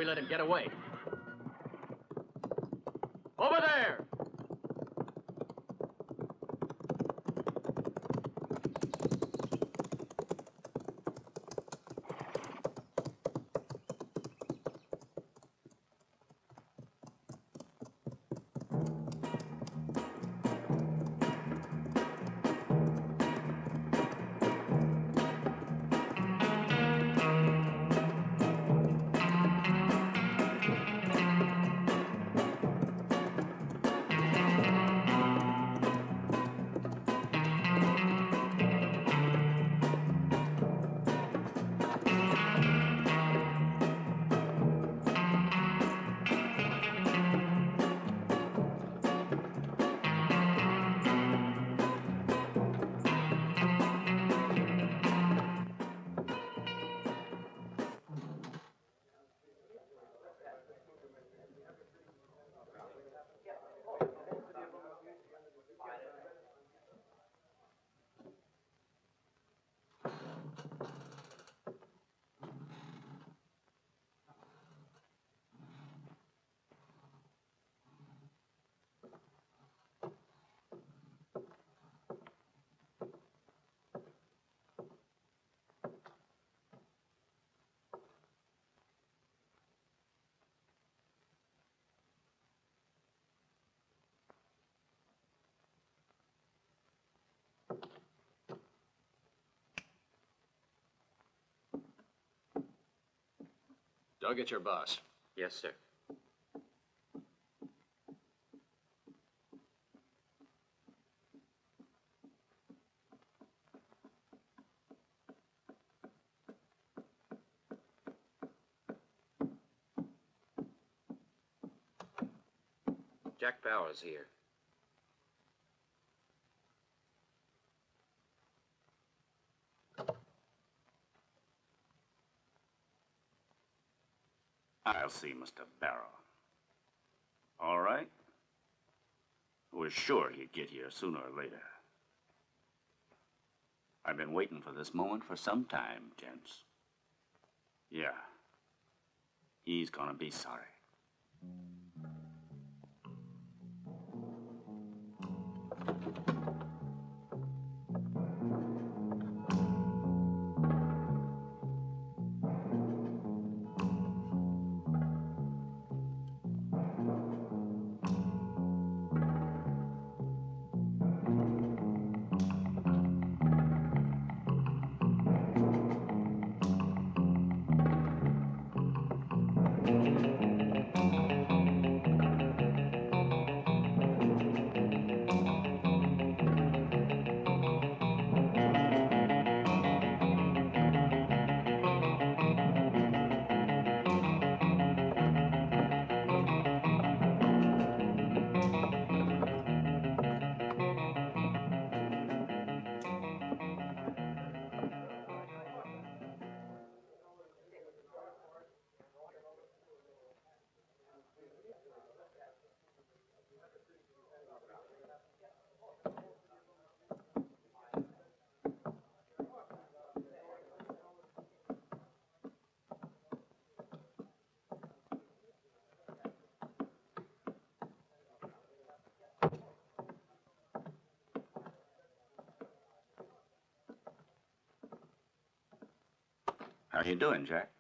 We let him get away. Over there! Go get your boss. Yes, sir. Jack Bauer's here. I'll see Mr. Barrow. All right? I was sure he'd get here sooner or later. I've been waiting for this moment for some time, gents. Yeah. He's gonna be sorry. How you doing, Jack?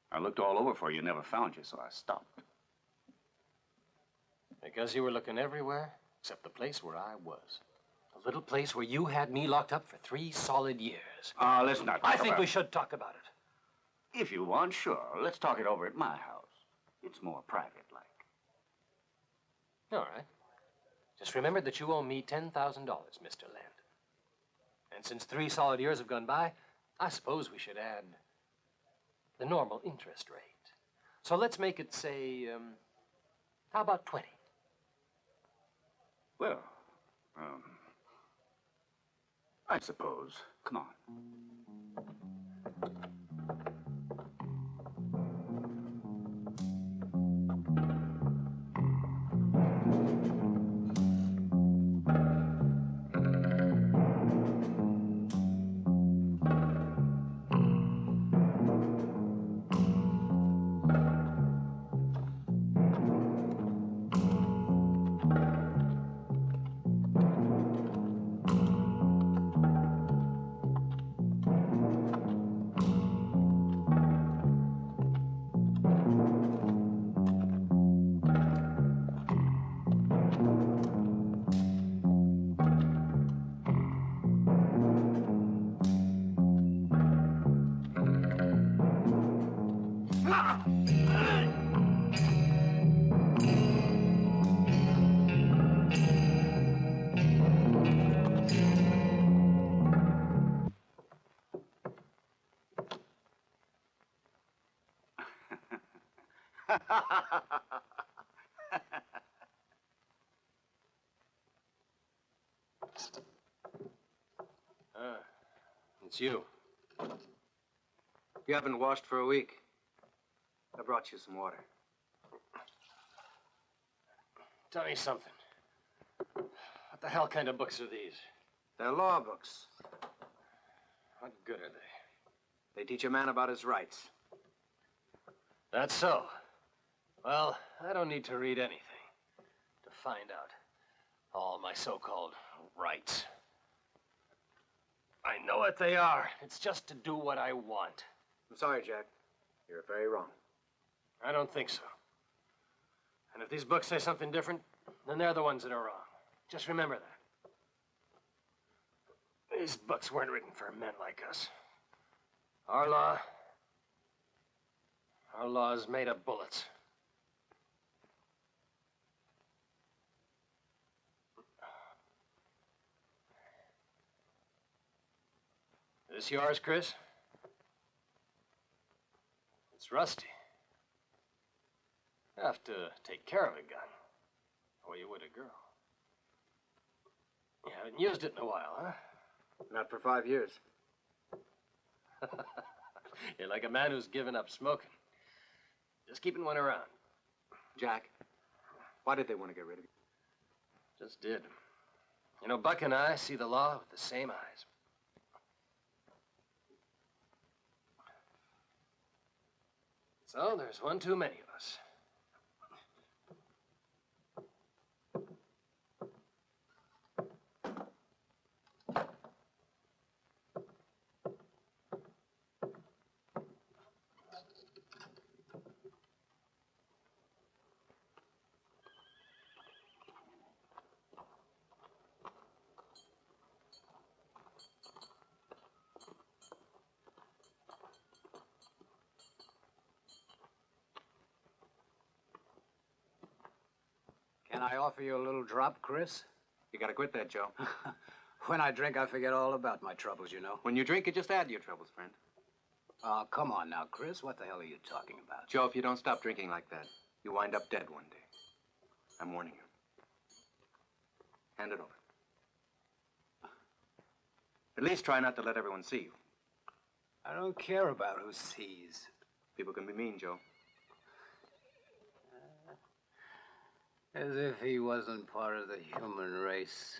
I looked all over for you, never found you, so I stopped. Because you were looking everywhere except the place where I was. A little place where you had me locked up for 3 solid years. Let's not talk I think we should talk about it. If you want, sure. Let's talk it over at my house. It's more private-like. All right. Just remember that you owe me $10,000, Mr. Land. And since 3 solid years have gone by, I suppose we should add the normal interest rate. So let's make it, say, how about 20? Well, I suppose. Come on. It's you. You haven't washed for a week. I brought you some water. Tell me something. What the hell kind of books are these? They're law books. What good are they? They teach a man about his rights. That's so. Well, I don't need to read anything to find out all my so-called rights. I know what they are. It's just to do what I want. I'm sorry, Jack. You're very wrong. I don't think so. And if these books say something different, then they're the ones that are wrong. Just remember that. These books weren't written for men like us. Our law Our law is made of bullets. Is this yours, Chris? It's rusty. You have to take care of a gun, or you would a girl. You haven't used it in a while, huh? Not for 5 years. You're like a man who's given up smoking. Just keeping one around. Jack, why did they want to get rid of you? Just did. You know, Buck and I see the law with the same eyes. So there's one too many of us. Can I offer you a little drop, Chris? You gotta quit that, Joe. When I drink, I forget all about my troubles, you know. When you drink, it just add to your troubles, friend. Oh, come on now, Chris. What the hell are you talking about? Joe, if you don't stop drinking like that, you wind up dead one day. I'm warning you. Hand it over. At least try not to let everyone see you. I don't care about who sees. People can be mean, Joe. As if he wasn't part of the human race.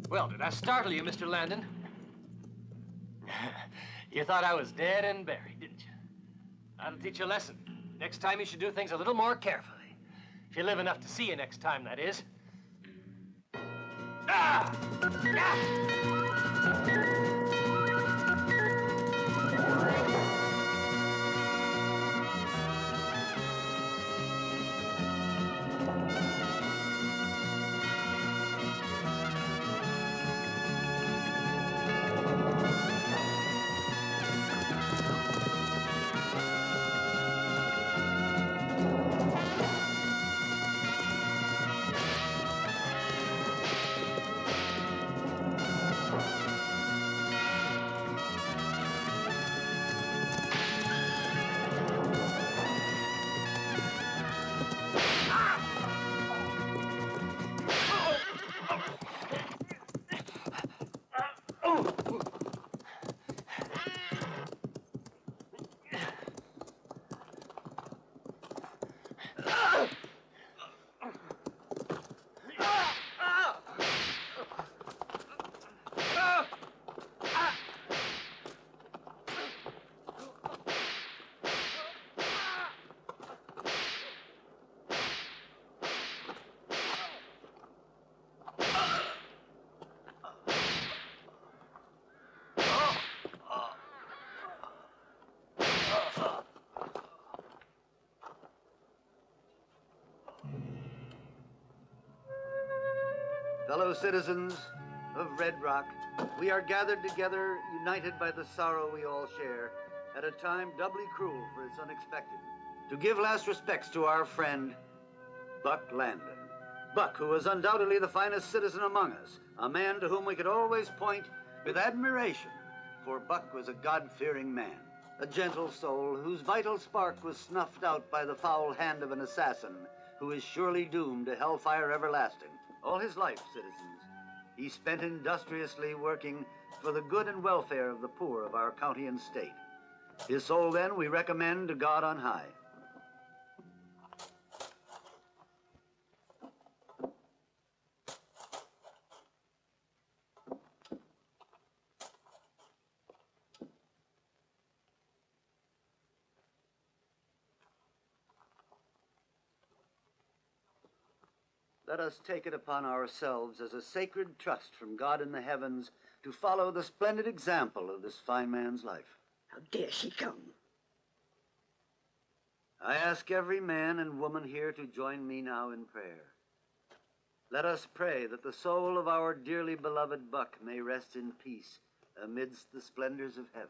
Well, did I startle you, Mr. Landon? You thought I was dead and buried, didn't you? That'll teach you a lesson. Next time you should do things a little more carefully. If you live enough to see you next time, that is. Ah! Ah! Fellow citizens of Red Rock, we are gathered together, united by the sorrow we all share, at a time doubly cruel for its unexpected, to give last respects to our friend, Buck Landon. Buck, who was undoubtedly the finest citizen among us, a man to whom we could always point with admiration, for Buck was a God-fearing man, a gentle soul whose vital spark was snuffed out by the foul hand of an assassin who is surely doomed to hellfire everlasting. All his life, citizens, he spent industriously working for the good and welfare of the poor of our county and state. His soul, then, we recommend to God on high. Let us take it upon ourselves as a sacred trust from God in the heavens to follow the splendid example of this fine man's life. How dare she come? I ask every man and woman here to join me now in prayer. Let us pray that the soul of our dearly beloved Buck may rest in peace amidst the splendors of heaven.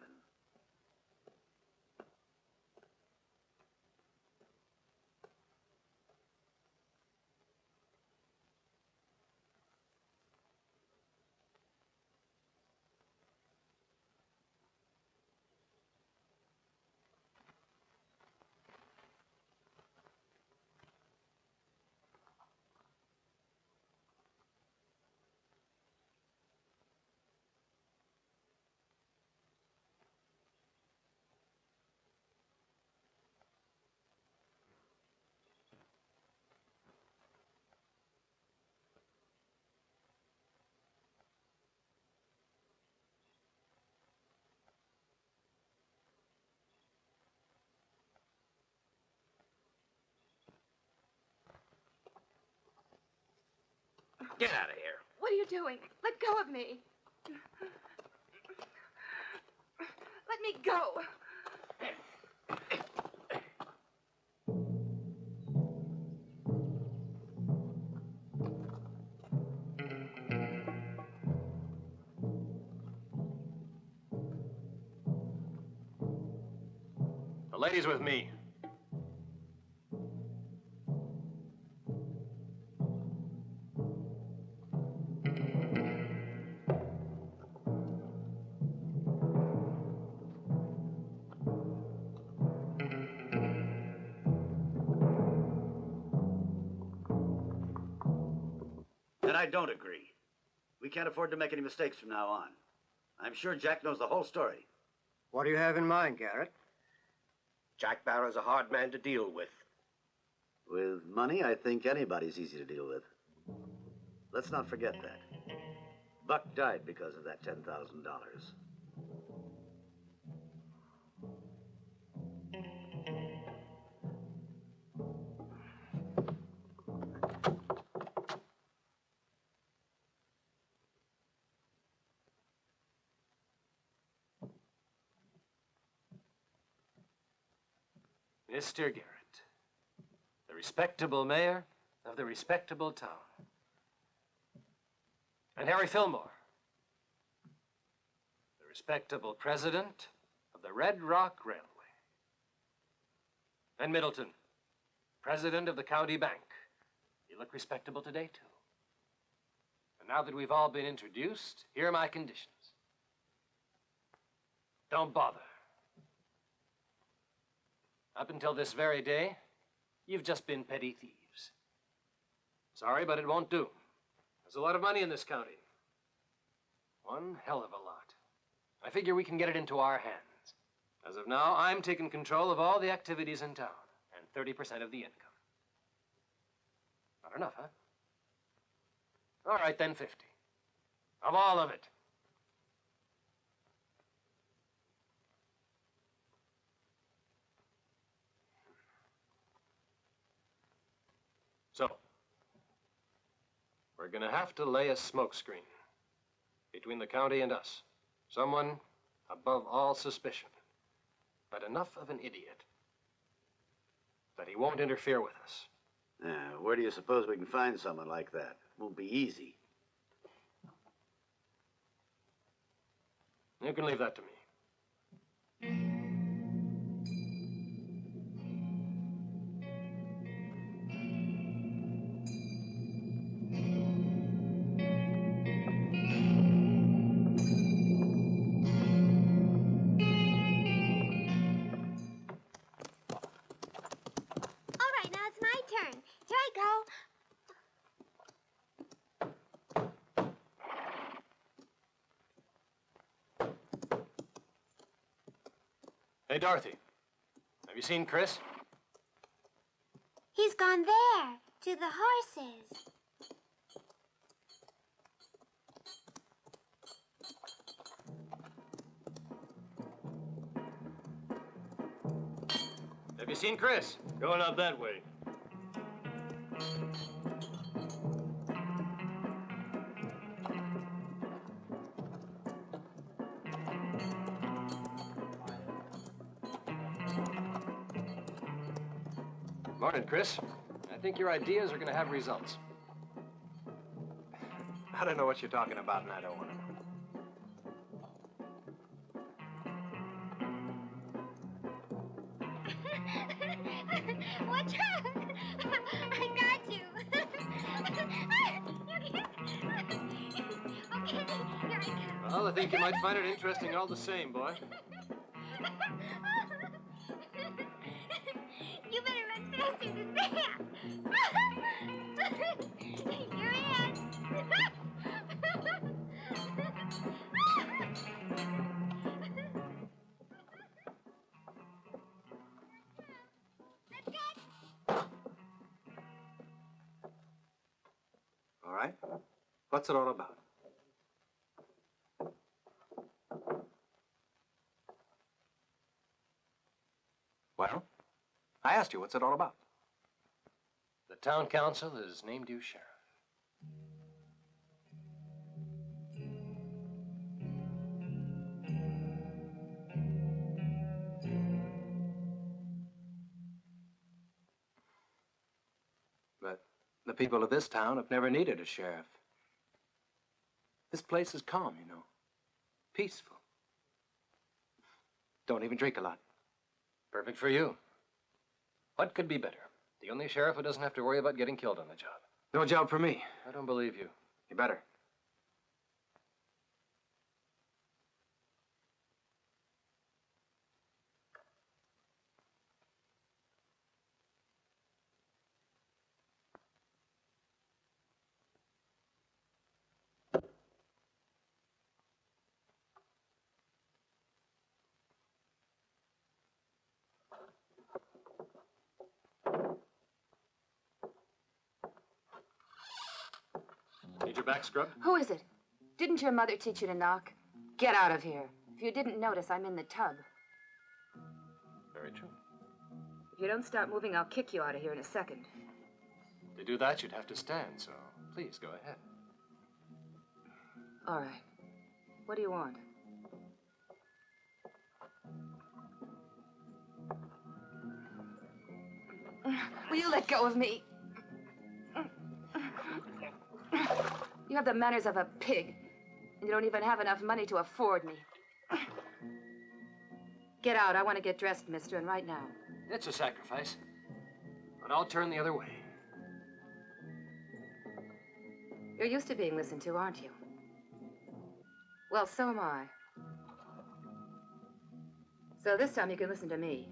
Get out of here. What are you doing? Let go of me. Let me go. The lady's with me. And I don't agree. We can't afford to make any mistakes from now on. I'm sure Jack knows the whole story. What do you have in mind, Garrett? Jack Barrow's a hard man to deal with. With money, I think anybody's easy to deal with. Let's not forget that. Buck died because of that $10,000. Mr. Garrett, the respectable mayor of the respectable town. And Harry Fillmore, the respectable president of the Red Rock Railway. And Middleton, president of the county bank. You look respectable today, too. And now that we've all been introduced, here are my conditions. Don't bother. Up until this very day, you've just been petty thieves. Sorry, but it won't do. There's a lot of money in this county. One hell of a lot. I figure we can get it into our hands. As of now, I'm taking control of all the activities in town and 30% of the income. Not enough, huh? All right, then 50. Of all of it. So, we're gonna have to lay a smokescreen between the county and us. Someone above all suspicion, but enough of an idiot that he won't interfere with us. Where do you suppose we can find someone like that? Won't be easy. You can leave that to me. Hey, Dorothy, have you seen Chris? He's gone there, to the horses. Have you seen Chris? Going up that way. Morning, Chris. I think your ideas are going to have results. I don't know what you're talking about, and I don't want to know. Watch out! I got you. Okay, here I come. Well, I think you might find it interesting all the same, boy. You better run faster than that. Here he is. All right. What's it all about? Well, I asked you, what's it all about? The town council has named you sheriff. But the people of this town have never needed a sheriff. This place is calm, you know. Peaceful. Don't even drink a lot. Perfect for you. What could be better? The only sheriff who doesn't have to worry about getting killed on the job. No job for me. I don't believe you. You better. Need your back scrubbed? Who is it? Didn't your mother teach you to knock? Get out of here. If you didn't notice, I'm in the tub. Very true. If you don't start moving, I'll kick you out of here in a second. To do that, you'd have to stand, so please go ahead. All right. What do you want? Will you let go of me? You have the manners of a pig, and you don't even have enough money to afford me. Get out. I want to get dressed, mister, and right now. It's a sacrifice, but I'll turn the other way. You're used to being listened to, aren't you? Well, so am I. So this time you can listen to me.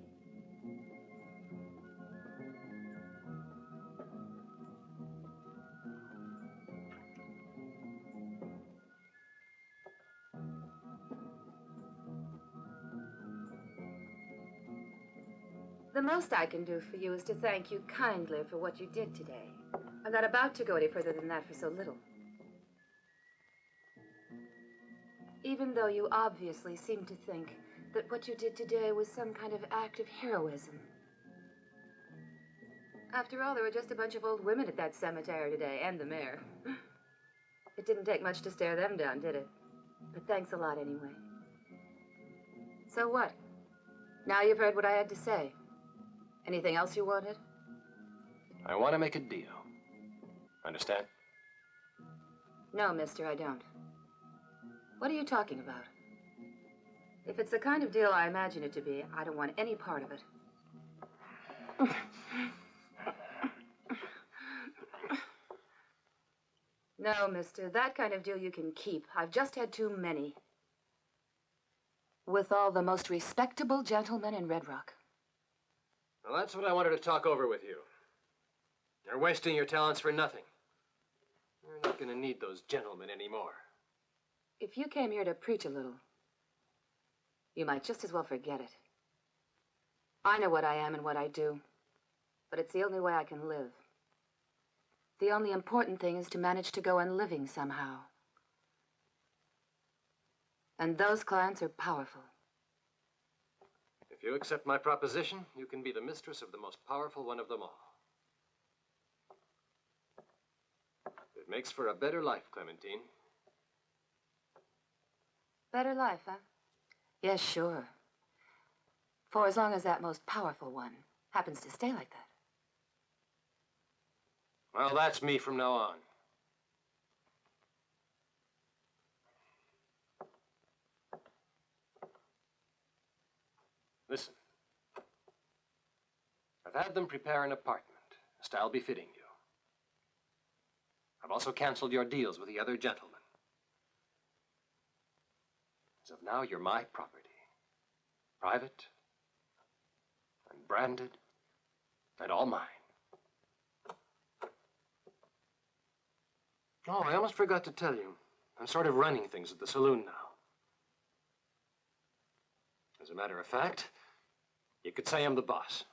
The most I can do for you is to thank you kindly for what you did today. I'm not about to go any further than that for so little. Even though you obviously seem to think that what you did today was some kind of act of heroism. After all, there were just a bunch of old women at that cemetery today, and the mayor. It didn't take much to stare them down, did it? But thanks a lot anyway. So what? Now you've heard what I had to say. Anything else you wanted? I want to make a deal. Understand? No, mister, I don't. What are you talking about? If it's the kind of deal I imagine it to be, I don't want any part of it. No, mister, that kind of deal you can keep. I've just had too many. With all the most respectable gentlemen in Red Rock. Well, that's what I wanted to talk over with you. You're wasting your talents for nothing. You're not going to need those gentlemen anymore. If you came here to preach a little, you might just as well forget it. I know what I am and what I do, but it's the only way I can live. The only important thing is to manage to go on living somehow. And those clients are powerful. If you accept my proposition, you can be the mistress of the most powerful one of them all. It makes for a better life, Clementine. Better life, huh? Yes, sure. For as long as that most powerful one happens to stay like that. Well, that's me from now on. Listen. I've had them prepare an apartment, a style befitting you. I've also canceled your deals with the other gentlemen. As of now, you're my property. Private, unbranded, and all mine. Oh, I almost forgot to tell you. I'm sort of running things at the saloon now. As a matter of fact, you could say I'm the boss.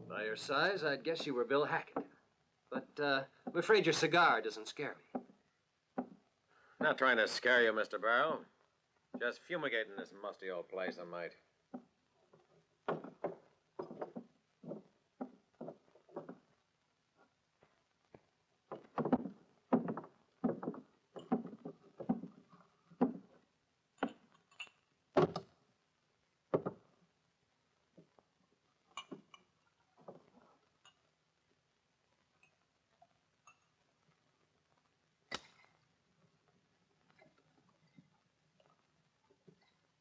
By your size, I'd guess you were Bill Hackett. But I'm afraid your cigar doesn't scare me. Not trying to scare you, Mr. Barrow. Just fumigating this musty old place, I might.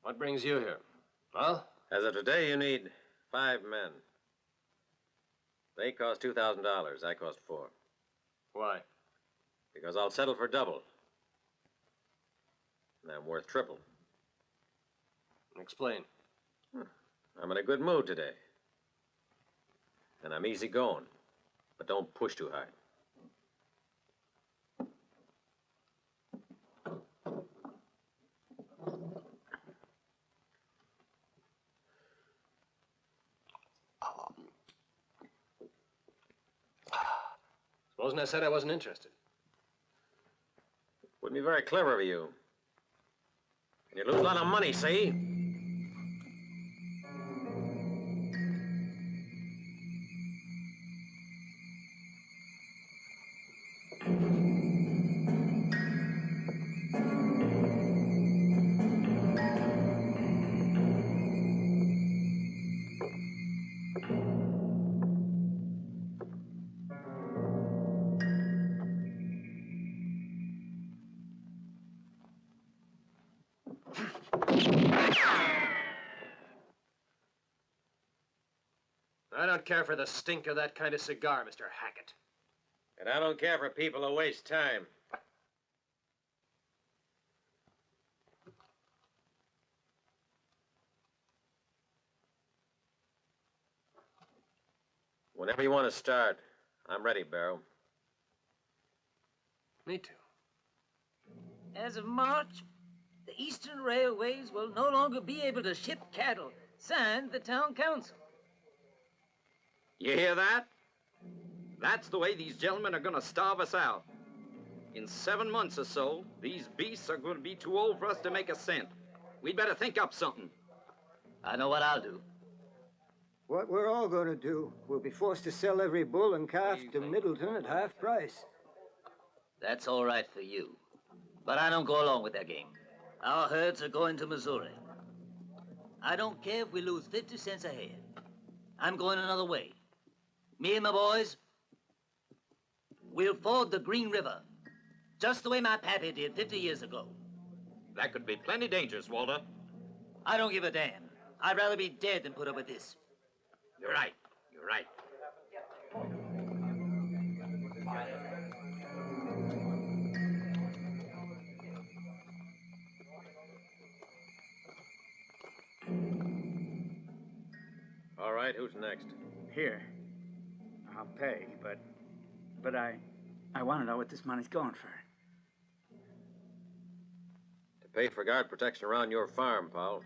What brings you here? Well? As of today, you need 5 men. They cost $2,000. I cost 4. Why? Because I'll settle for double. And I'm worth triple. Explain. I'm in a good mood today. And I'm easy going. But don't push too hard. Supposing I said I wasn't interested. Wouldn't be very clever of you. And you lose a lot of money, see? care for the stink of that kind of cigar, Mr. Hackett. And I don't care for people who waste time. Whenever you want to start, I'm ready, Barrow. Me too. As of March, the Eastern Railways will no longer be able to ship cattle, signed the town council. You hear that? That's the way these gentlemen are going to starve us out. In 7 months or so, these beasts are going to be too old for us to make a cent. We'd better think up something. I know what I'll do. What we're all going to do. We'll be forced to sell every bull and calf to Middleton at half price. That's all right for you. But I don't go along with that game. Our herds are going to Missouri. I don't care if we lose 50 cents a head. I'm going another way. Me and my boys, we'll ford the Green River, just the way my pappy did 50 years ago. That could be plenty dangerous, Walter. I don't give a damn. I'd rather be dead than put up with this. You're right. You're right. All right, who's next? Here. I'll pay, but I want to know what this money's going for. To pay for guard protection around your farm, pal.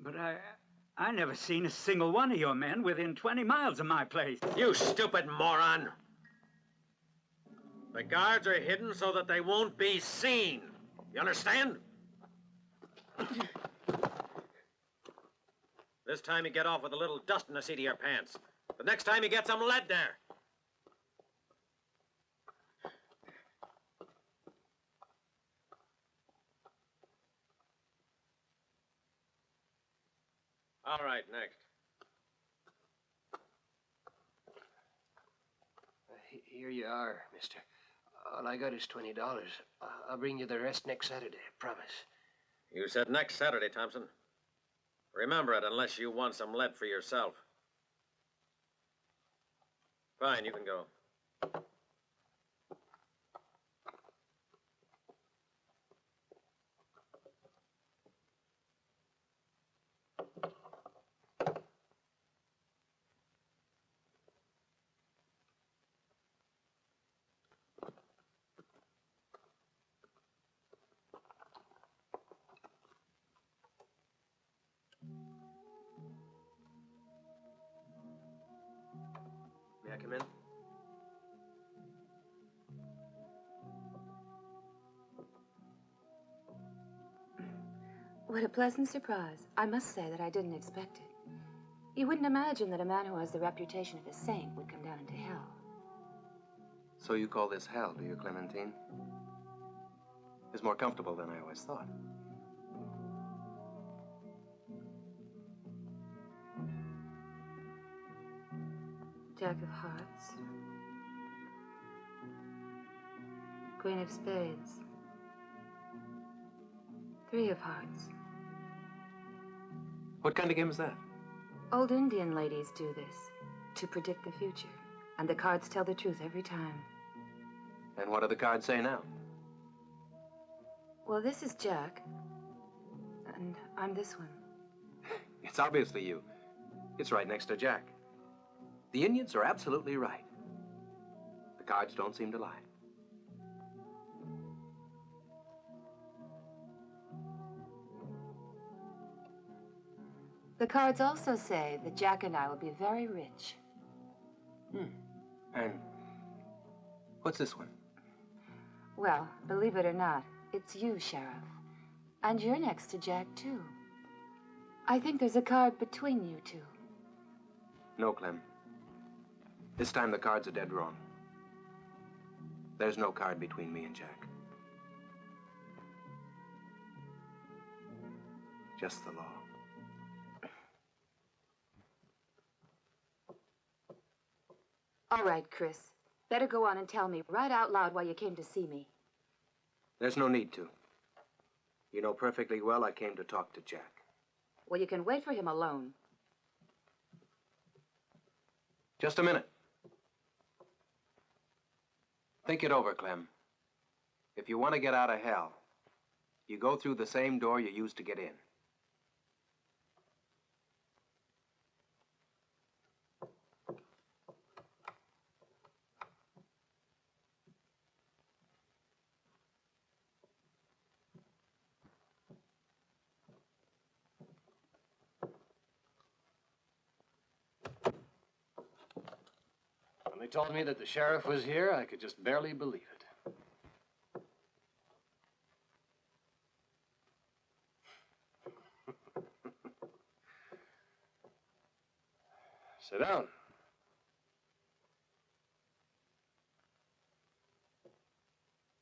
But I never seen a single one of your men within 20 miles of my place. You stupid moron! The guards are hidden so that they won't be seen. You understand? This time you get off with a little dust in the seat of your pants. The next time you get some lead there. All right, next. Here you are, mister. All I got is $20. I'll bring you the rest next Saturday, I promise. You said next Saturday, Thompson. Remember it unless you want some lead for yourself. Fine, you can go. May I come in? What a pleasant surprise. I must say that I didn't expect it. You wouldn't imagine that a man who has the reputation of a saint would come down into hell. So you call this hell, do you, Clementine? It's more comfortable than I always thought. Jack of hearts. Queen of spades. Three of hearts. What kind of game is that? Old Indian ladies do this to predict the future. And the cards tell the truth every time. And what do the cards say now? Well, this is Jack. And I'm this one. It's obviously you. It's right next to Jack. The Indians are absolutely right. The cards don't seem to lie. The cards also say that Jack and I will be very rich. And what's this one? Well, believe it or not, it's you, Sheriff. And you're next to Jack, too. I think there's a card between you two. No, Clem. This time the cards are dead wrong. There's no card between me and Jack. Just the law. All right, Chris. Better go on and tell me right out loud why you came to see me. There's no need to. You know perfectly well I came to talk to Jack. Well, you can wait for him alone. Just a minute. Think it over, Clem. If you want to get out of hell, you go through the same door you used to get in. When they told me that the sheriff was here, I could just barely believe it. Sit down.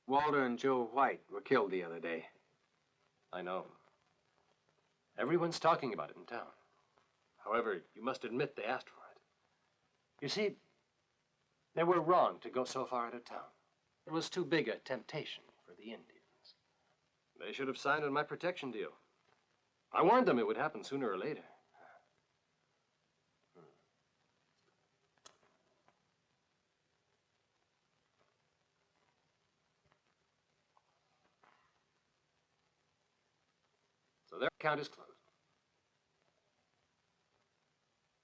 Walter and Joe White were killed the other day. I know. Everyone's talking about it in town. However, you must admit they asked for it. You see, they were wrong to go so far out of town. It was too big a temptation for the Indians. They should have signed on my protection deal. I warned them it would happen sooner or later. So their account is closed.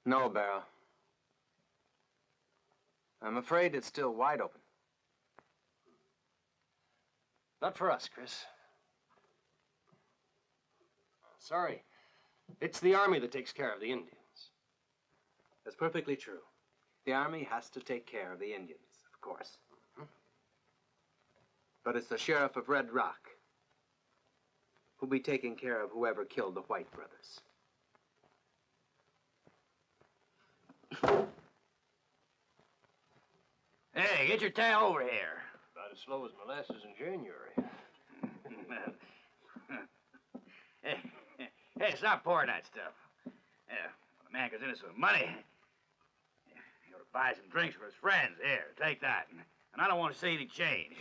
No, Barrow. I'm afraid it's still wide open. Not for us, Chris. Sorry. It's the Army that takes care of the Indians. That's perfectly true. The Army has to take care of the Indians, of course. But it's the sheriff of Red Rock who'll be taking care of whoever killed the White brothers. Hey, get your tail over here. About as slow as molasses in January. Hey, stop pouring that stuff. Yeah, when a man goes into some money, he ought to buy some drinks for his friends. Here, take that. And I don't want to see any change.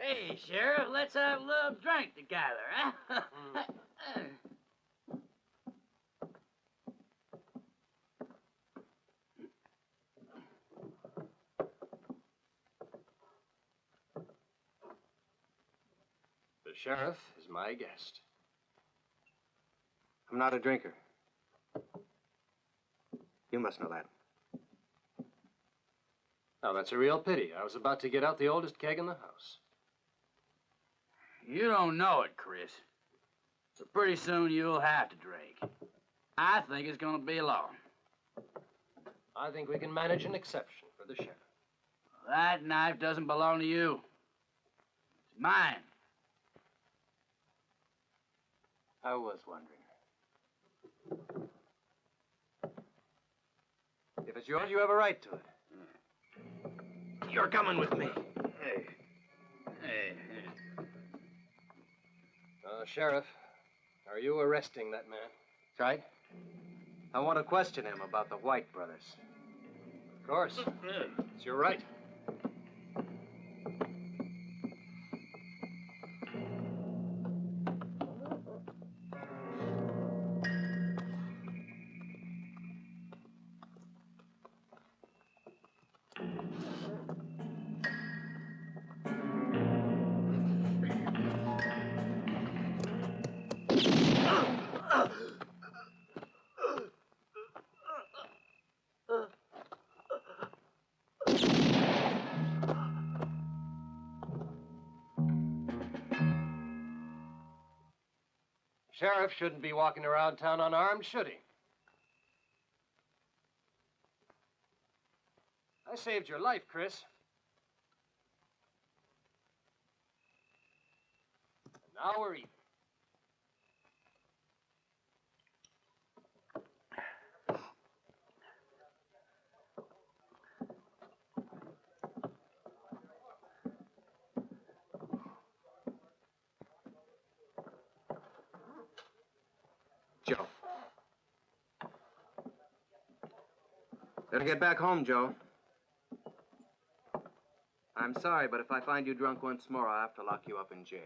Hey, Sheriff, let's have a little drink together, huh? The sheriff is my guest. I'm not a drinker. You must know that. Now, that's a real pity. I was about to get out the oldest keg in the house. You don't know it, Chris. So pretty soon you'll have to drink. I think it's gonna be long. I think we can manage an exception for the sheriff. That knife doesn't belong to you. It's mine. I was wondering. If it's yours, you have a right to it. You're coming with me. Hey. Sheriff, are you arresting that man? That's right. I want to question him about the White brothers. Of course. It's your right. Sheriff shouldn't be walking around town unarmed, should he? I saved your life, Chris. And now we're even. Joe. Better get back home, Joe. I'm sorry, but if I find you drunk once more, I'll have to lock you up in jail.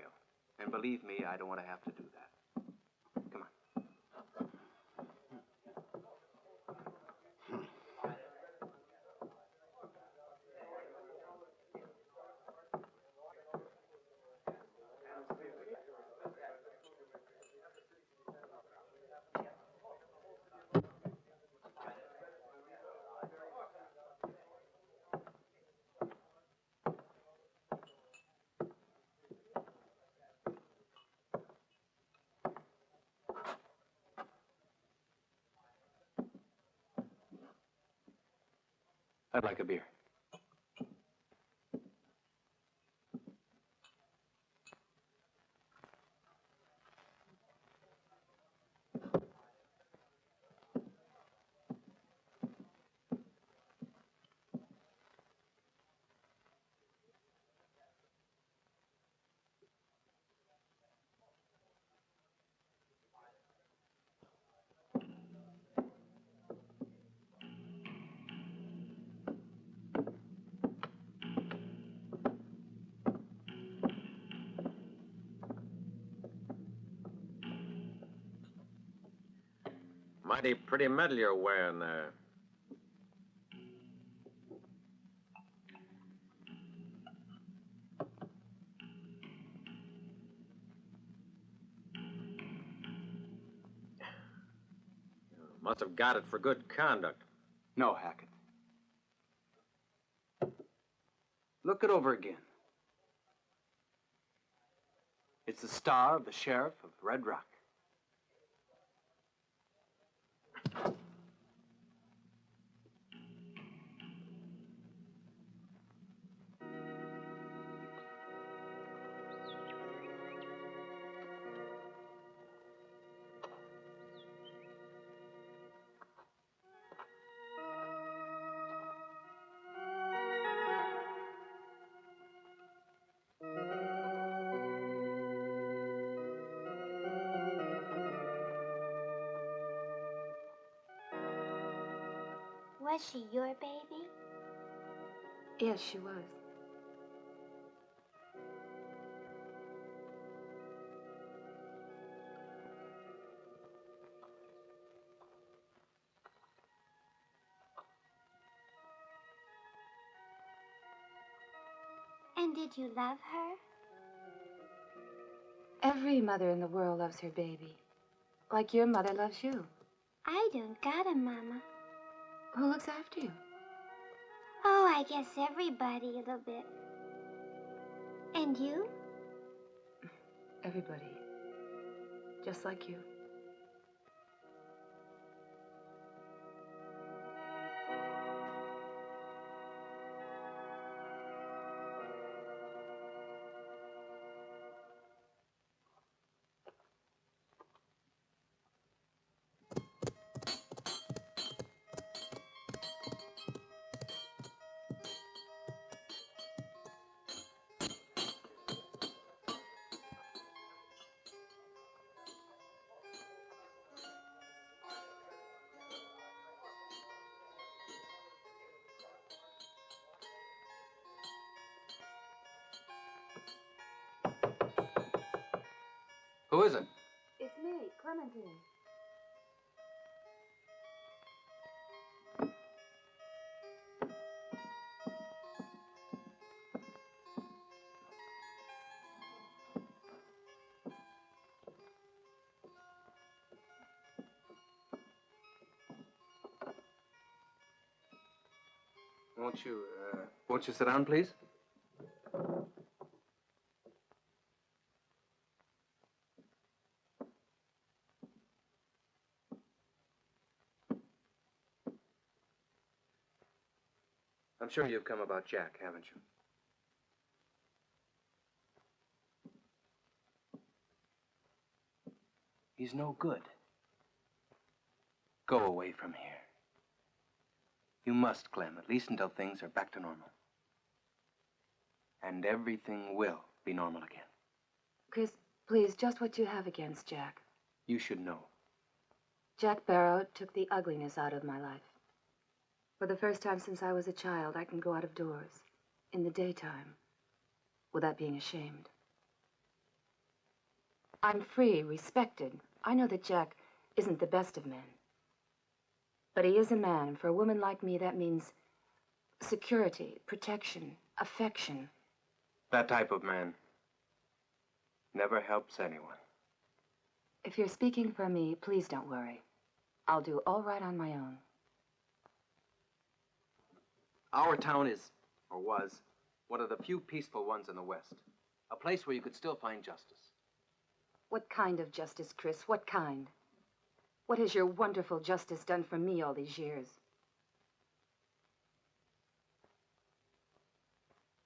And believe me, I don't want to have to do that. Come on. I'd like a beer. Mighty pretty medal you're wearing there. Must have got it for good conduct. No, Hackett. Look it over again. It's the star of the sheriff of Red Rock. Was she your baby? Yes, she was. And did you love her? Every mother in the world loves her baby. Like your mother loves you. I don't got a mama. Who looks after you? Oh, I guess everybody a little bit. And you? Everybody. Just like you. Who is it? It's me, Clementine. Won't you sit down, please? I'm sure you've come about Jack, haven't you? He's no good. Go away from here. You must, Clem, at least until things are back to normal. And everything will be normal again. Chris, please, just what you have against Jack. You should know. Jack Barrow took the ugliness out of my life. For the first time since I was a child, I can go out of doors, in the daytime, without being ashamed. I'm free, respected. I know that Jack isn't the best of men. But he is a man, and for a woman like me, that means security, protection, affection. That type of man never helps anyone. If you're speaking for me, please don't worry. I'll do all right on my own. Our town is, or was, one of the few peaceful ones in the West. A place where you could still find justice. What kind of justice, Chris? What kind? What has your wonderful justice done for me all these years?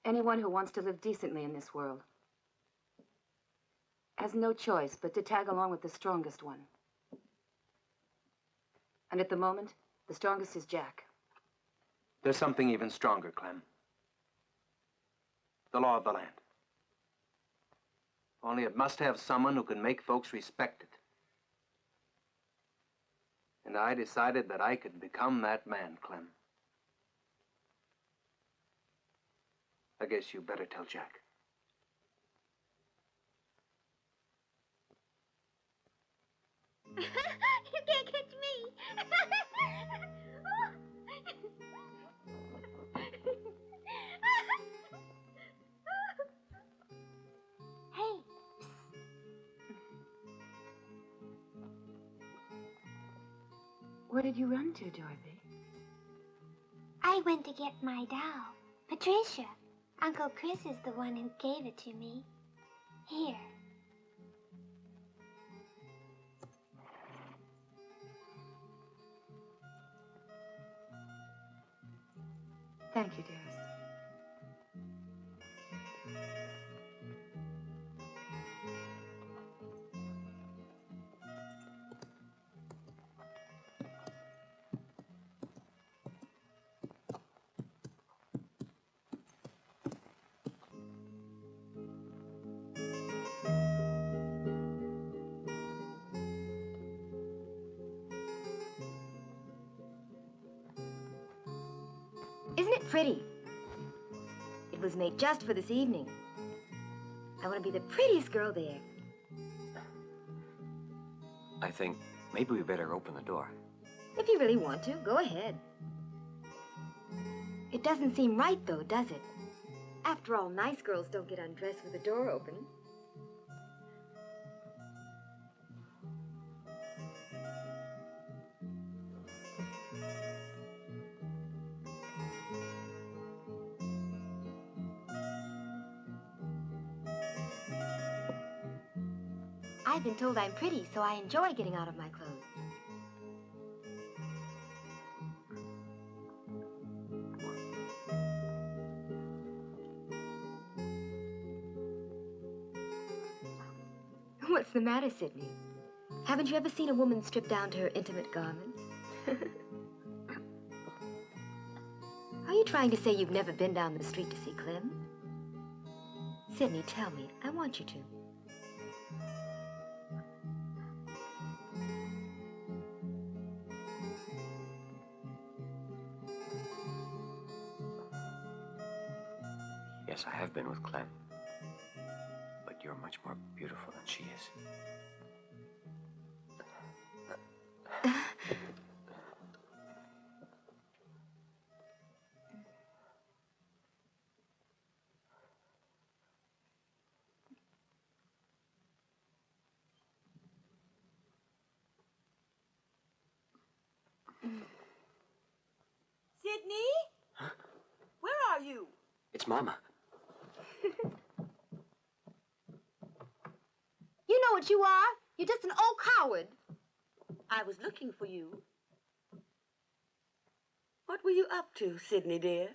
Anyone who wants to live decently in this world has no choice but to tag along with the strongest one. And at the moment, the strongest is Jack. There's something even stronger, Clem. The law of the land. Only it must have someone who can make folks respect it. And I decided that I could become that man, Clem. I guess you better tell Jack. You can't catch me. Hey. Where did you run to, Dorothy? I went to get my doll, Patricia. Uncle Chris is the one who gave it to me. Here. Thank you, dearest. Isn't it pretty? It was made just for this evening. I want to be the prettiest girl there. I think maybe we better open the door. If you really want to, go ahead. It doesn't seem right, though, does it? After all, nice girls don't get undressed with the door open. I've been told I'm pretty, so I enjoy getting out of my clothes. What's the matter, Sydney? Haven't you ever seen a woman strip down to her intimate garments? Are you trying to say you've never been down the street to see Clem? Sydney, tell me. I want you to. Yes, I have been with Clem. But you're much more beautiful than she is. Sydney? Where are you? It's Mama. You know what you are? You're just an old coward. I was looking for you. What were you up to, Sydney, dear?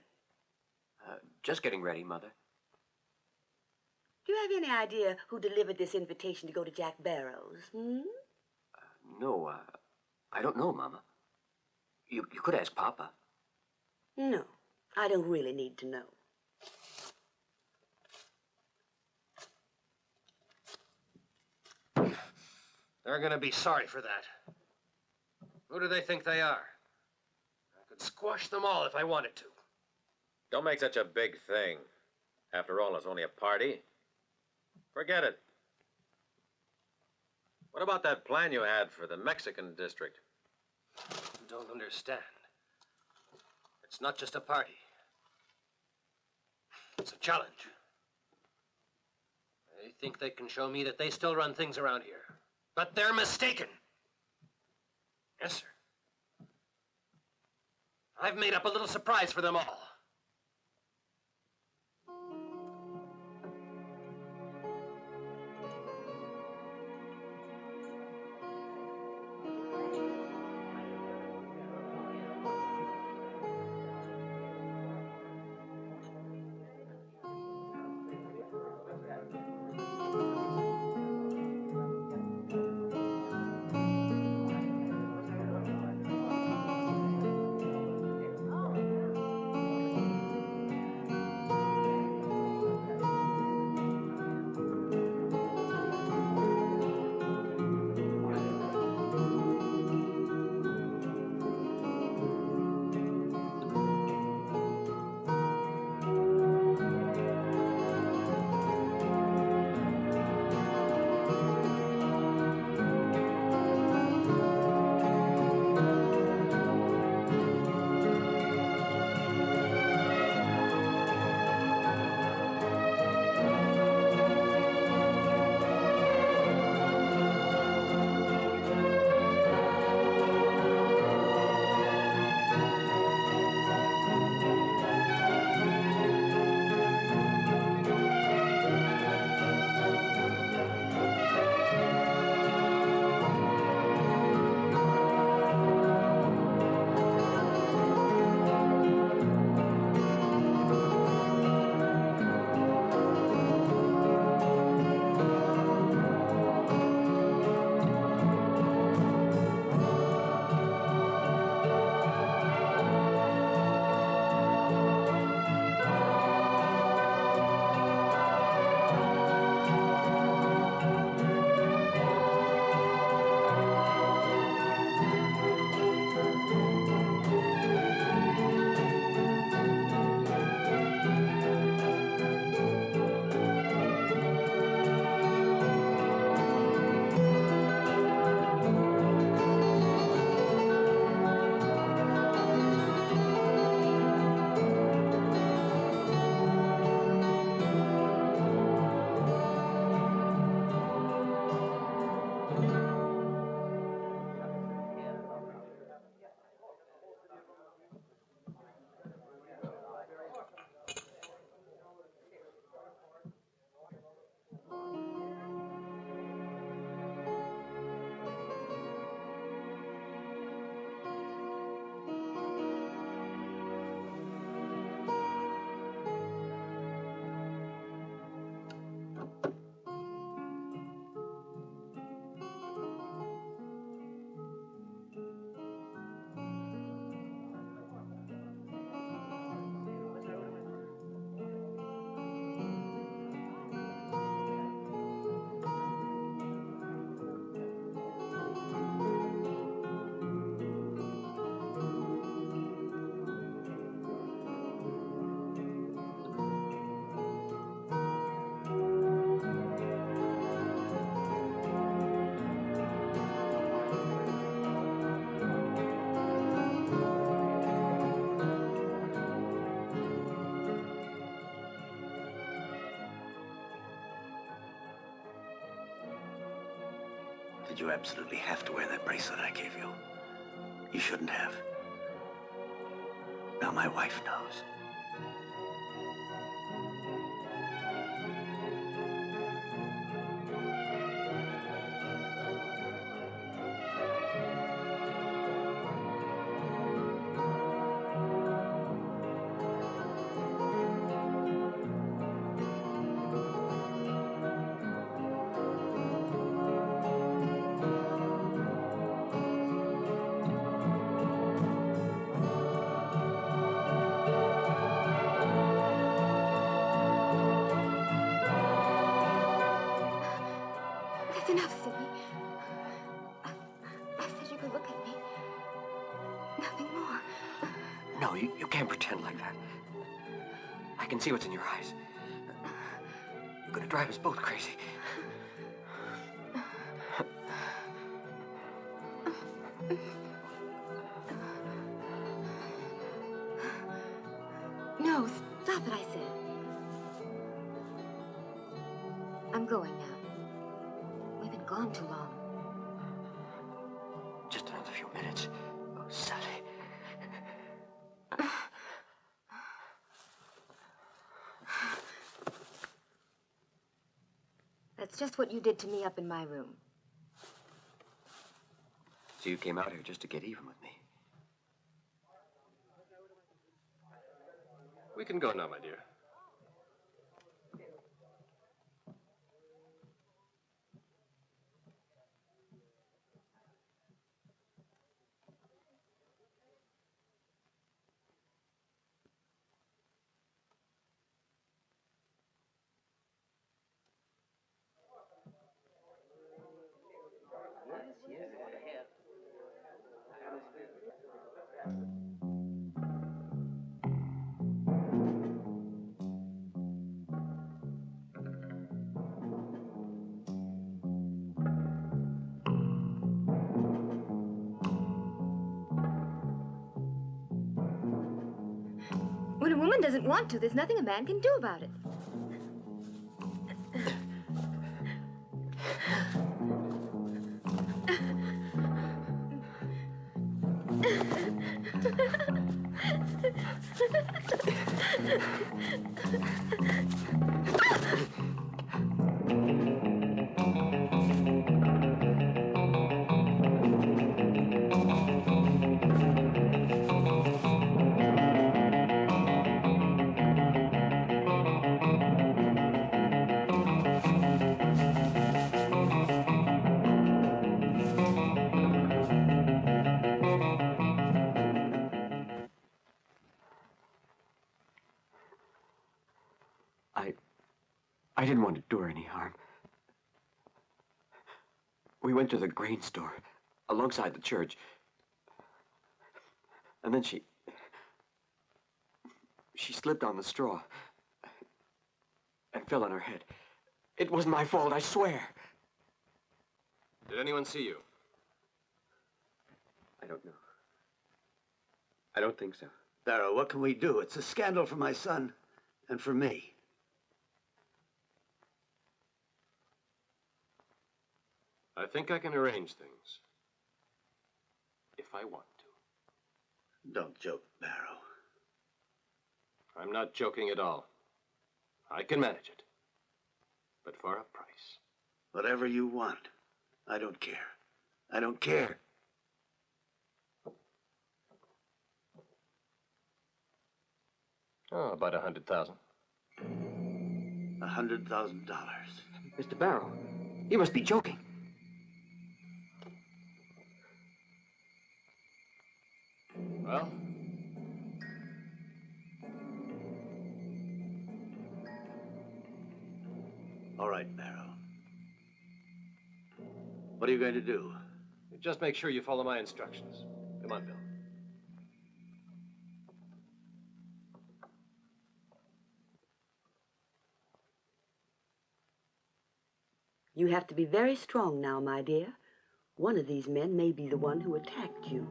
Just getting ready, Mother. Do you have any idea who delivered this invitation to go to Jack Barrow's, No, I don't know, Mama. You could ask Papa. No, I don't really need to know. They're gonna be sorry for that. Who do they think they are? I could squash them all if I wanted to. Don't make such a big thing. After all, it's only a party. Forget it. What about that plan you had for the Mexican district? You don't understand. It's not just a party. It's a challenge. They think they can show me that they still run things around here. But they're mistaken. Yes, sir. I've made up a little surprise for them all. Did you absolutely have to wear that bracelet I gave you? You shouldn't have. Now my wife knows. That's enough, Sidney. I said you could look at me. No, you can't pretend like that. I can see what's in your eyes. You're gonna drive us both crazy. No, stop it, I said. I'm going now. We've been gone too long. Just another few minutes. Oh, Sally. That's just what you did to me up in my room. So you came out here just to get even with me? We can go now, my dear. When a woman doesn't want to, there's nothing a man can do about it. I didn't want to do her any harm. We went to the grain store alongside the church. And then she slipped on the straw and fell on her head. It was my fault, I swear. Did anyone see you? I don't know. I don't think so. Sparrow, what can we do? It's a scandal for my son and for me. I think I can arrange things. If I want to. Don't joke, Sparrow. I'm not joking at all. I can manage it. But for a price. Whatever you want. I don't care. I don't care. Oh, about $100,000. $100,000. Mr. Barrow, you must be joking. Well? All right, Sparrow. What are you going to do? Just make sure you follow my instructions. Come on, Bill. You have to be very strong now, my dear. One of these men may be the one who attacked you.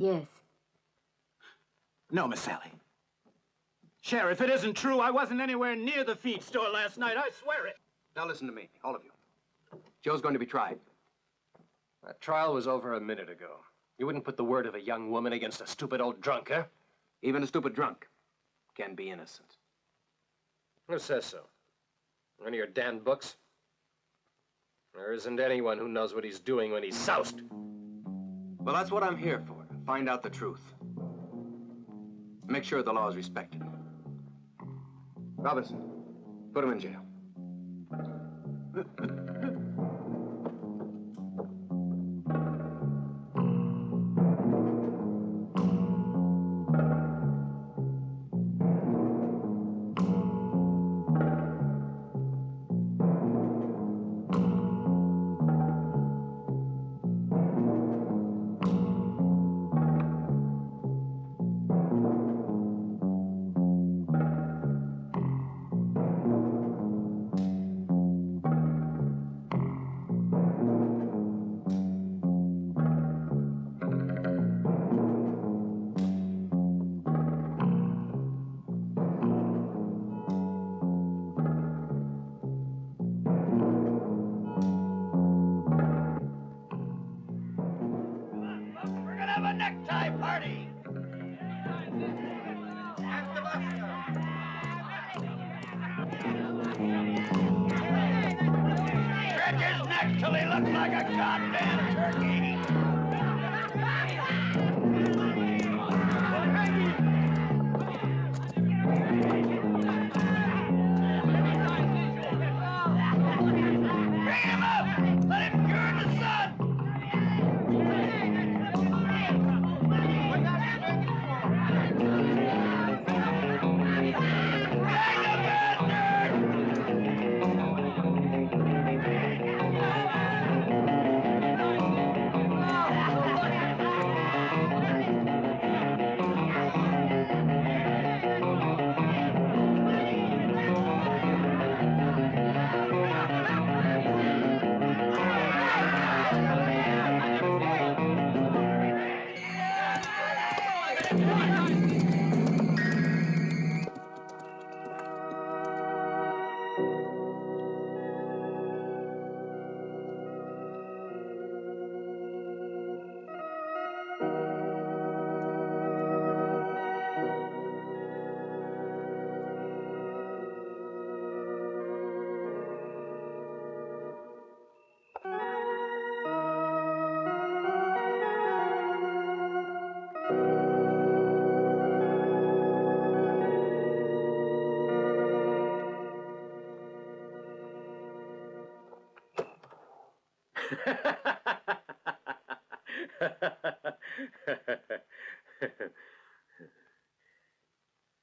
Yes. No, Miss Sally. Sheriff, it isn't true. I wasn't anywhere near the feed store last night. I swear it. Now listen to me, all of you. Joe's going to be tried. That trial was over a minute ago. You wouldn't put the word of a young woman against a stupid old drunk, huh? Even a stupid drunk can be innocent. Who says so? One of your damn books? There isn't anyone who knows what he's doing when he's soused. Well, that's what I'm here for, to find out the truth. Make sure the law is respected. Robinson, put him in jail.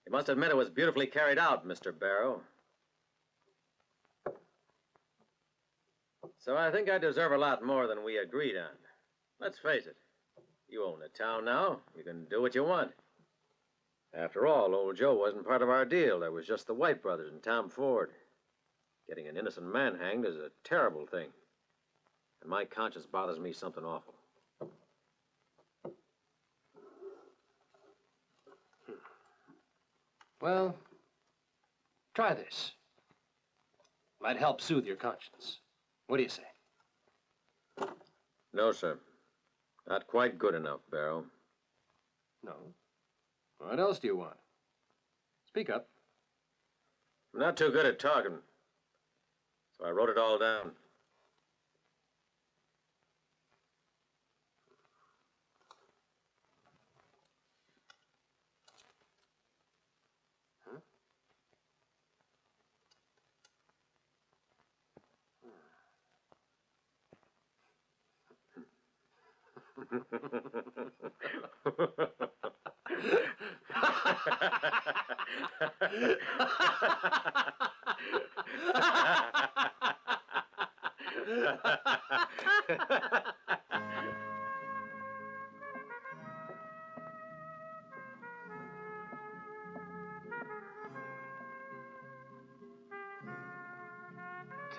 You must admit it was beautifully carried out, Mr. Barrow. So I think I deserve a lot more than we agreed on. Let's face it. You own the town now. You can do what you want. After all, old Joe wasn't part of our deal. There was just the White brothers and Tom Ford. Getting an innocent man hanged is a terrible thing. And my conscience bothers me something awful. Well, try this. Might help soothe your conscience. What do you say? No, sir. Not quite good enough, Barrow. No. What else do you want? Speak up. I'm not too good at talking, so I wrote it all down.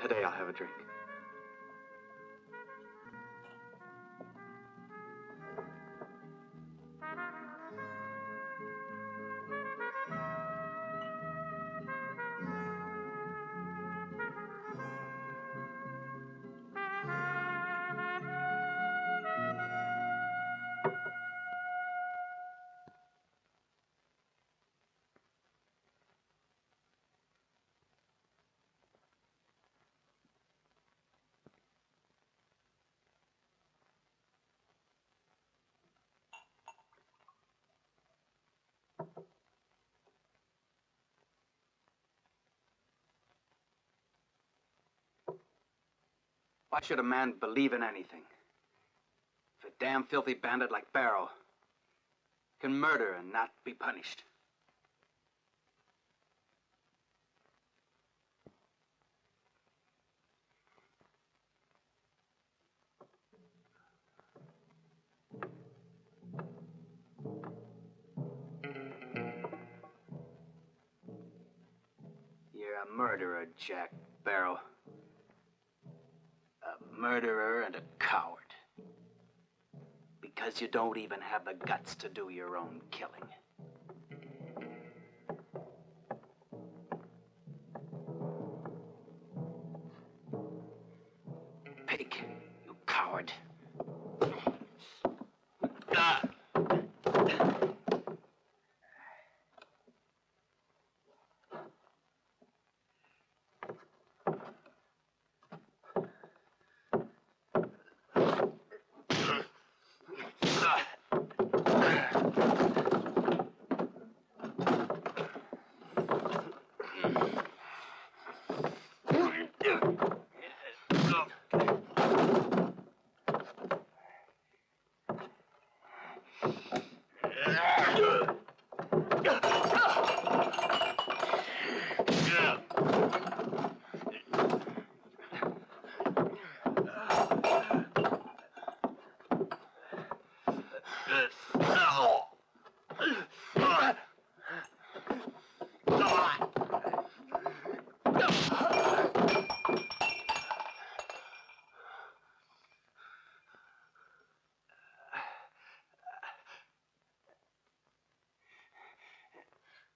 Today I'll have a drink. Why should a man believe in anything? If a damn filthy bandit like Sparrow can murder and not be punished. You're a murderer, Jack Sparrow. A murderer and a coward. Because you don't even have the guts to do your own killing. Pig, you coward.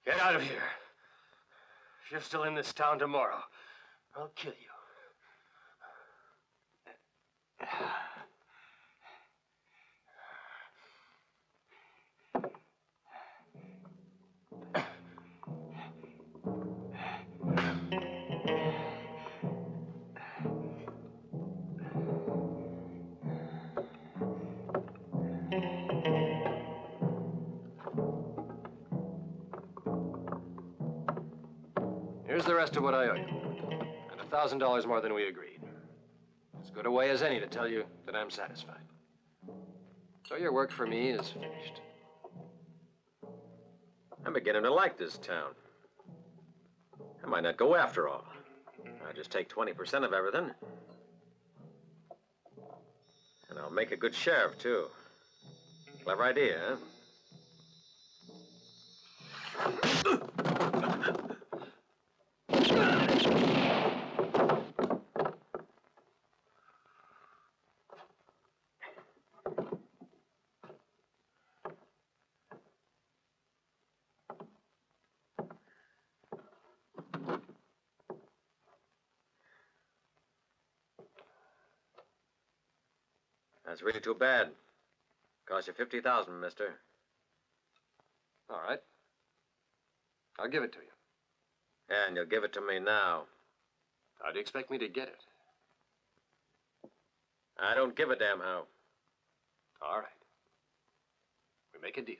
Get out of here. If you're still in this town tomorrow, I'll kill you. Here's the rest of what I owe you, and $1,000 more than we agreed. As good a way as any to tell you that I'm satisfied. So your work for me is finished. I'm beginning to like this town. I might not go after all. I'll just take 20% of everything. And I'll make a good sheriff, too. Clever idea, huh? That's really too bad. Cost you $50,000, mister. All right. I'll give it to you. And you'll give it to me now. How do you expect me to get it? I don't give a damn how. All right. We make a deal.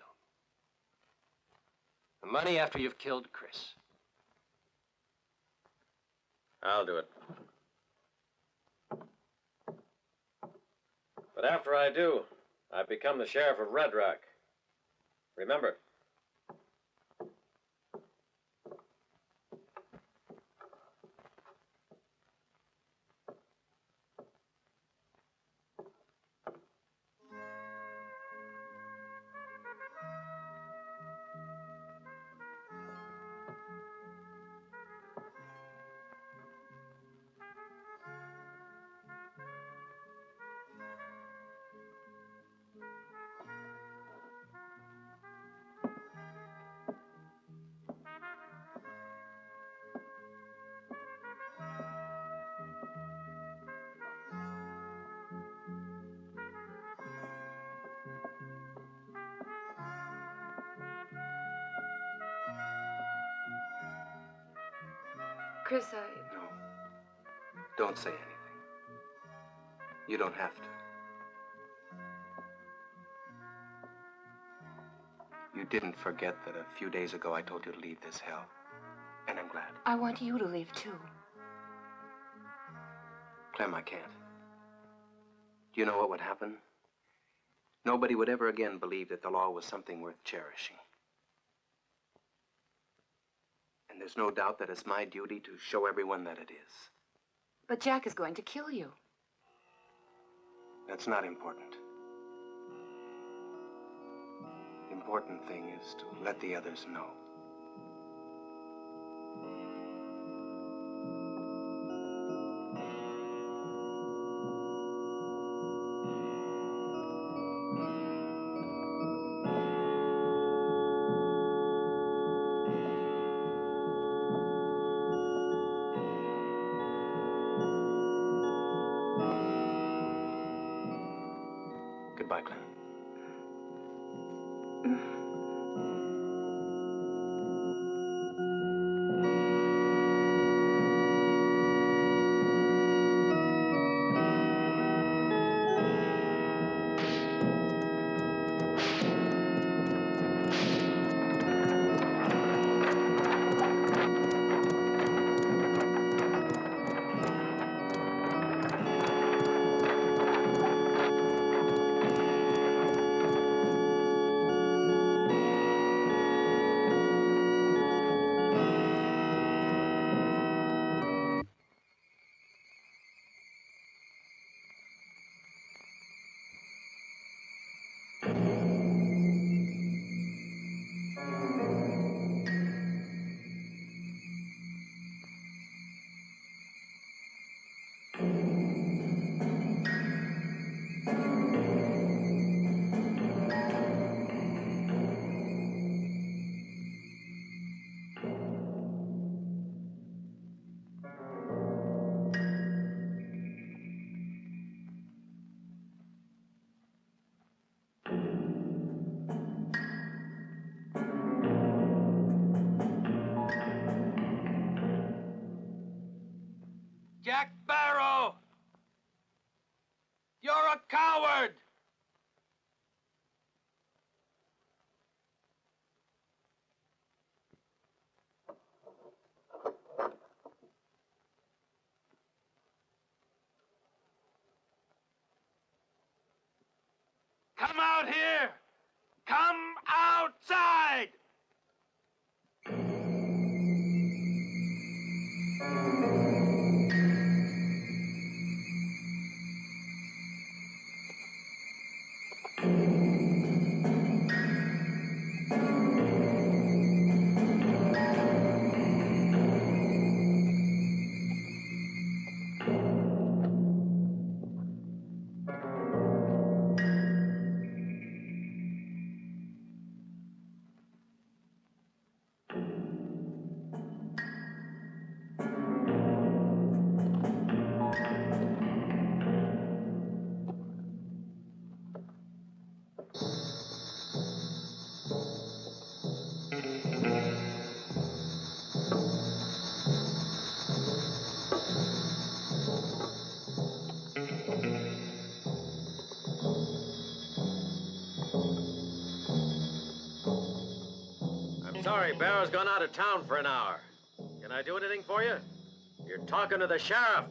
The money after you've killed Chris. I'll do it. But after I do, I become the sheriff of Red Rock. Remember. Chris, No. Don't say anything. You don't have to. You didn't forget that a few days ago I told you to leave this hell. And I'm glad. I want you to leave, too. Clem, I can't. Do you know what would happen? Nobody would ever again believe that the law was something worth cherishing. And there's no doubt that it's my duty to show everyone that it is. But Jack is going to kill you. That's not important. The important thing is to let the others know. Goodbye, Clem. Jack Sparrow! You're a coward! Come out here! Come outside! Sorry, Barrow's gone out of town for an hour. Can I do anything for you? You're talking to the sheriff.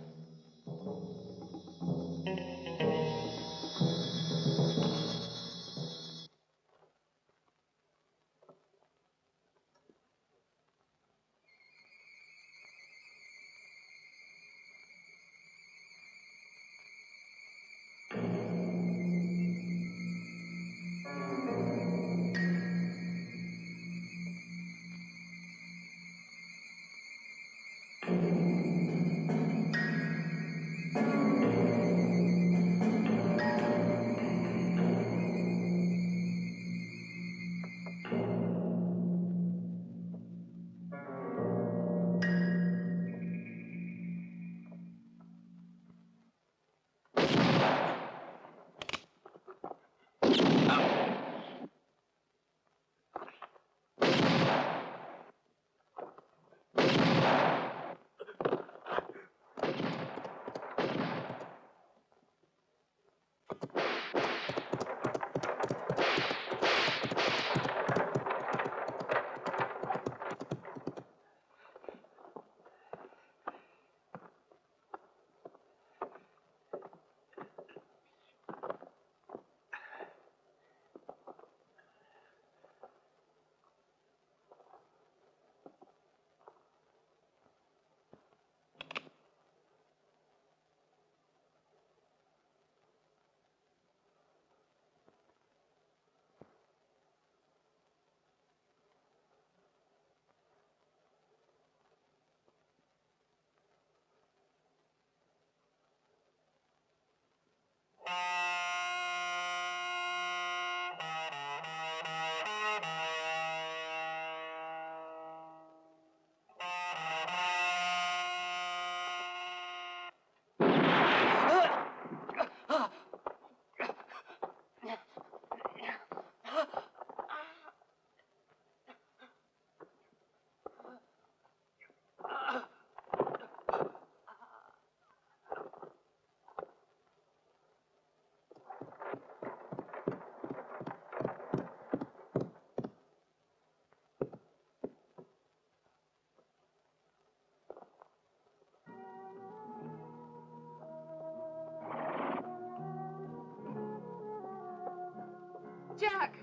Jack!